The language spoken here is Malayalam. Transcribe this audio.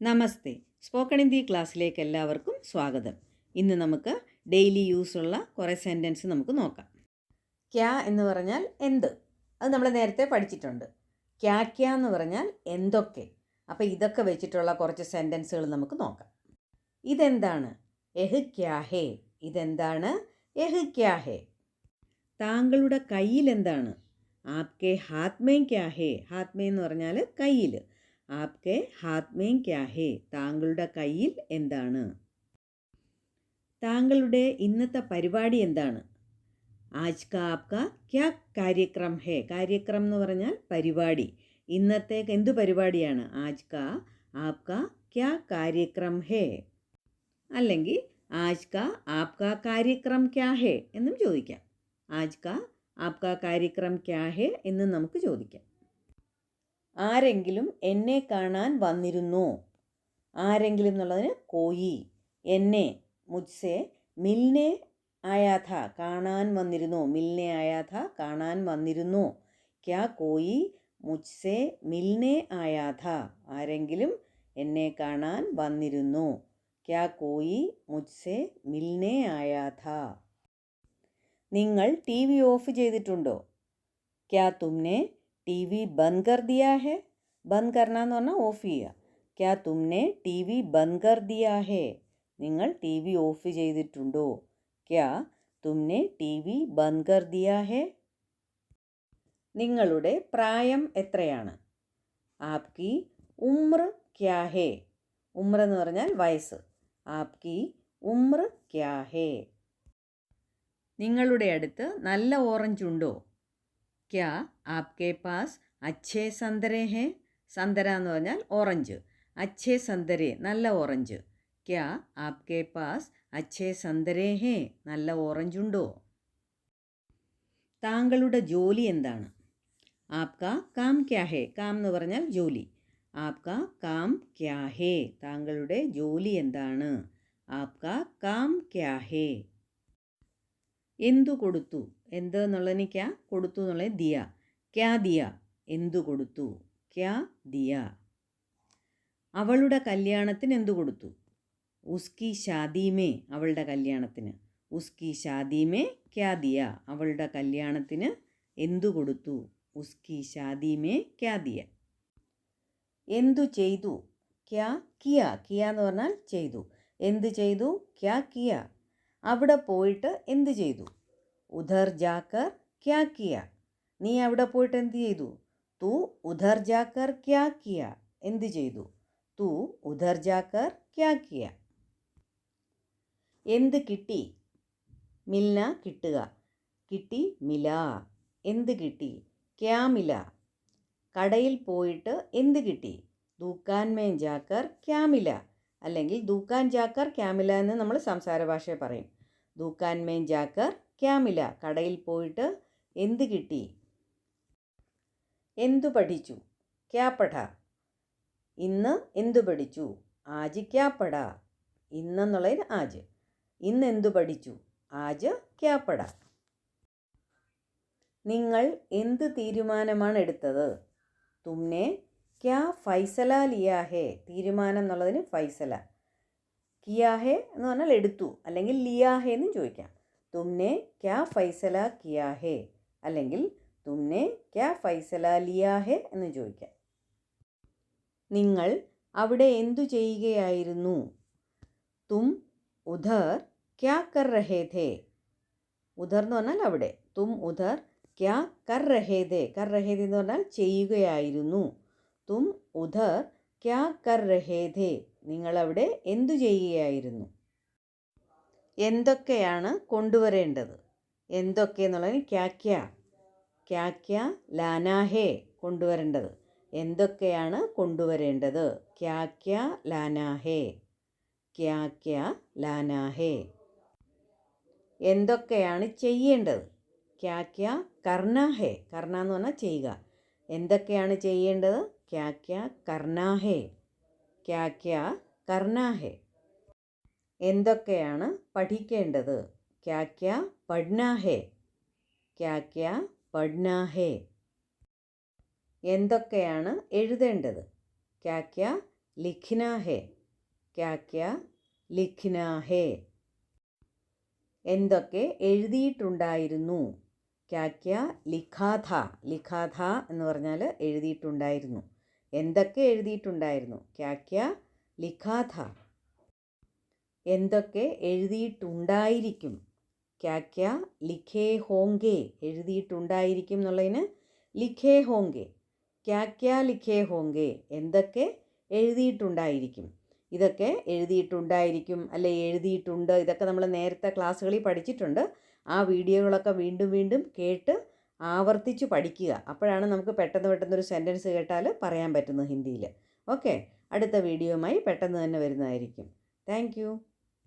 നമസ്തേ. സ്പോക്കൺ ഹിന്ദി ക്ലാസ്സിലേക്ക് എല്ലാവർക്കും സ്വാഗതം. ഇന്ന് നമുക്ക് ഡെയിലി യൂസുള്ള കുറേ സെൻറ്റൻസ് നമുക്ക് നോക്കാം. ക്യാ എന്ന് പറഞ്ഞാൽ എന്ത്, അത് നമ്മൾ നേരത്തെ പഠിച്ചിട്ടുണ്ട്. ക്യാ എന്ന് പറഞ്ഞാൽ എന്തൊക്കെ. അപ്പോൾ ഇതൊക്കെ വെച്ചിട്ടുള്ള കുറച്ച് സെൻറ്റൻസുകൾ നമുക്ക് നോക്കാം. ഇതെന്താണ്? എഹ് ക്യാ ഹേ. ഇതെന്താണ്? എഹ് ക്യാ ഹേ. താങ്കളുടെ കയ്യിൽ എന്താണ്? ആപ്കെ ഹാത്ത് മേ ക്യാ ഹേ. ഹാത്ത് മേ എന്ന് പറഞ്ഞാൽ കയ്യിൽ. ആപ്കെ ഹാത്ത് മേ ക്യാ ഹേ. താങ്കളുടെ കയ്യിൽ എന്താണ്? താങ്കളുടെ ഇന്നത്തെ പരിപാടി എന്താണ്? ആജ് കാ ആപ്കാ ക്യാ കാര്യക്രം ഹേ. കാര്യക്രം എന്ന് പറഞ്ഞാൽ പരിപാടി. ഇന്നത്തേക്ക് എന്തു പരിപാടിയാണ്? ആജ് കാ ആപ്കാ ക്യാ കാര്യക്രം ഹേ. അല്ലെങ്കിൽ ആജ് കാ ആപ്കാ കാര്യക്രം ക്യാ ഹേ എന്നും ചോദിക്കാം. ആജ് കാ ആപ്കാ കാര്യക്രം ക്യാ ഹേ എന്നും നമുക്ക് ചോദിക്കാം. ആരെങ്കിലും എന്നെ കാണാൻ വന്നിരുന്നോ? ആരെങ്കിലും എന്നുള്ളതിന് കോയി. എന്നെ മുജ്സെ മിൽനെ ആയാഥ. കാണാൻ വന്നിരുന്നോ? മിൽനെ ആയാഥ, കാണാൻ വന്നിരുന്നോ? ക്യാ കോയി മുജ്സെ മിൽനെ ആയാഥ. ആരെങ്കിലും എന്നെ കാണാൻ വന്നിരുന്നോ? ക്യാ കോയി മുജ്സെ മിൽനെ ആയാഥ. നിങ്ങൾ ടി വി ഓഫ് ചെയ്തിട്ടുണ്ടോ? ക്യാ തുമ്നെ ടി വി ബന്ദ് കർ ദിയാ ഹേ. ബന്ദ് കർന എന്ന് പറഞ്ഞാൽ ഓഫ് ചെയ്യുക. ക്യാ തുമ്നെ ടി വി ബന്ദ് കർ ദിയാ ഹേ. നിങ്ങൾ ടി വി ഓഫ് ചെയ്തിട്ടുണ്ടോ? ക്യാ തുമ്നെ ടി വി ബന്ദ് കർ ദിയാ ഹേ. നിങ്ങളുടെ പ്രായം എത്രയാണ്? ആപ്കി ഉമ്ര ക്യാ ഹേ. ഉമ്ര എന്ന് പറഞ്ഞാൽ വയസ്സ്. ആപ്കി ഉമ്ര ക്യാ ഹേ. നിങ്ങളുടെ അടുത്ത് നല്ല ഓറഞ്ച് ഉണ്ടോ? ക്യാ ആപ്കെ പാസ് അച്ഛേ സന്തരേ ഹേ. സന്തര എന്ന് പറഞ്ഞാൽ ഓറഞ്ച്. അച്ഛേ സന്തരേ, നല്ല ഓറഞ്ച്. ക്യാ ആപ്കെ പാസ് അച്ഛേ സന്തരേ ഹേ. നല്ല ഓറഞ്ച് ഉണ്ടോ? താങ്കളുടെ ജോലി എന്താണ്? ആപ്കാ കാം ക്യാ ഹേ. കാം എന്ന് പറഞ്ഞാൽ ജോലി. ആപ്കാ കാം ക്യാ ഹേ. താങ്കളുടെ ജോലി എന്താണ്? ആപ്കാ കാം ക്യാ ഹേ. എന്തു കൊടുത്തു? എന്ത് എന്നുള്ളതിന് ക്യാ, കൊടുത്തു എന്നുള്ളത് ദിയ. ക്യാ ദിയ. എന്തു കൊടുത്തു? ക്യാ ദിയ. അവളുടെ കല്യാണത്തിന് എന്തു കൊടുത്തു? ഉസ്കി ഷാദി മേ. അവളുടെ കല്യാണത്തിന്. ഉസ്കി ഷാദി മേ ക്യാ ദിയ. അവളുടെ കല്യാണത്തിന് എന്തു കൊടുത്തു? ഉസ്കി ഷാദി മേ ക്യാ ദിയ. എന്തു ചെയ്തു? ക്യാ കിയ. കിയ എന്ന് പറഞ്ഞാൽ ചെയ്തു. എന്ത് ചെയ്തു? ക്യാ കിയ. അവിടെ പോയിട്ട് എന്ത് ചെയ്തു? ഉധർ ജാക്കർ ക്യാ കിയ. നീ അവിടെ പോയിട്ട് എന്ത് ചെയ്തു? തൂ ഉധർ ജാക്കർ ക്യാ കിയ. എന്ത് ചെയ്തു? തൂ ഉധർ ജാക്കർ ക്യാ കിയ. എന്ത് കിട്ടി? മിൽന കിട്ടുക. കിട്ടി മില. എന്ത് കിട്ടി? ക്യാ മില. കടയിൽ പോയിട്ട് എന്ത് കിട്ടി? ദുക്കാൻ മേ ജാക്കർ ക്യാ മില. അല്ലെങ്കിൽ ദുക്കാൻ ജാക്കർ ക്യാ മില എന്ന് നമ്മൾ സംസാര ഭാഷയിൽ പറയും. ദുക്കാൻ മേ ജാക്കർ ക്യാ മില. കടയിൽ പോയിട്ട് എന്ത് കിട്ടി? എന്തു പഠിച്ചു? ക്യാ പഠ. ഇന്ന് എന്തു പഠിച്ചു? ആജ് ക്യാ പഠ. ഇന്നെന്നുള്ളതിന് ആജ്. ഇന്ന് എന്തു പഠിച്ചു? ആജ് ക്യാ പഠ. നിങ്ങൾ എന്ത് തീരുമാനമാണ് എടുത്തത്? തുമ്നെ ക്യാ ഫൈസല ലിയാ ഹേ. തീരുമാനം എന്നുള്ളതിന് ഫൈസല. കിയാ ഹേ എന്ന് പറഞ്ഞാൽ എടുത്തു, അല്ലെങ്കിൽ ലിയാ ഹേ എന്നും ചോദിക്കാം. തുമ്നെ ക്യാ ഫൈസല കിയാ ഹേ, അല്ലെങ്കിൽ തുമ്നെ ക്യാ ഫൈസല ലിയാ ഹേ എന്ന് ചോദിക്കാം. നിങ്ങൾ അവിടെ എന്തു ചെയ്യുകയായിരുന്നു? തും ഉധർ ക്യാ കർ രഹേ ഥേ. ഉധർ എന്ന് പറഞ്ഞാൽ അവിടെ. തും ഉധർ ക്യാ കർ രഹേ ഥേ. കർ രഹേ ഥേ എന്ന് പറഞ്ഞാൽ ചെയ്യുകയായിരുന്നു. തും ഉധർ ക്യാ കർ രഹേ ഥേ. നിങ്ങളവിടെ എന്തു ചെയ്യുകയായിരുന്നു? എന്തൊക്കെയാണ് കൊണ്ടുവരേണ്ടത്? എന്തൊക്കെ എന്നുള്ളതിന് ക്യാ ക്യാ. ക്യാ ക്യാ ലാനാ ഹേ. കൊണ്ടുവരേണ്ടത്. എന്തൊക്കെയാണ് കൊണ്ടുവരേണ്ടത്? ക്യാ ക്യാ ലാനാ ഹേ. ക്യാ ക്യാ ലാനാ ഹേ. എന്തൊക്കെയാണ് ചെയ്യേണ്ടത്? ക്യാ ക്യാ കർണ ഹേ. കർണ എന്ന് പറഞ്ഞാൽ ചെയ്യുക. എന്തൊക്കെയാണ് ചെയ്യേണ്ടത്? ക്യാ ക്യാ കർണ ഹേ. ക്യാ ക്യാ കർണ ഹേ. എന്തൊക്കെയാണ് പഠിക്കേണ്ടത്? ക്യാ ക്യാ പഠന ഹേ. ക്യാ ക്യാ പഠന ഹേ. എന്തൊക്കെയാണ് എഴുതേണ്ടത്? ക്യാ ക്യാ ലിഖ്ന ഹേ, ക്യാ ക്യാ ലിഖ്ന ഹേ. എന്തൊക്കെ എഴുതിയിട്ടുണ്ടായിരുന്നു, ക്യാ ക്യാ ലിഖാ ഥാ. ലിഖാ ഥാ എന്ന് പറഞ്ഞാൽ എഴുതിയിട്ടുണ്ടായിരുന്നു. എന്തൊക്കെ എഴുതിയിട്ടുണ്ടായിരുന്നു, ക്യാ ക്യാ ലിഖാ ഥാ. എന്തൊക്കെ എഴുതിയിട്ടുണ്ടായിരിക്കും, ക്യാ ക്യാ ലിഖേ ഹോങ്കെ. എഴുതിയിട്ടുണ്ടായിരിക്കും എന്നുള്ളതിന് ലിഖേ ഹോങ്കെ. ക്യാ ക്യാ ലിഖേ ഹോങ്കെ, എന്തൊക്കെ എഴുതിയിട്ടുണ്ടായിരിക്കും. ഇതൊക്കെ എഴുതിയിട്ടുണ്ടായിരിക്കും അല്ലെ എഴുതിയിട്ടുണ്ട്, ഇതൊക്കെ നമ്മൾ നേരത്തെ ക്ലാസ്സുകളിൽ പഠിച്ചിട്ടുണ്ട്. ആ വീഡിയോകളൊക്കെ വീണ്ടും വീണ്ടും കേട്ട് ആവർത്തിച്ച് പഠിക്കുക. അപ്പോഴാണ് നമുക്ക് പെട്ടെന്ന് ഒരു സെൻറ്റൻസ് കേട്ടാൽ പറയാൻ പറ്റുന്നത് ഹിന്ദിയിൽ. ഓക്കെ, അടുത്ത വീഡിയോയുമായി പെട്ടെന്ന് തന്നെ വരുന്നതായിരിക്കും. Thank you.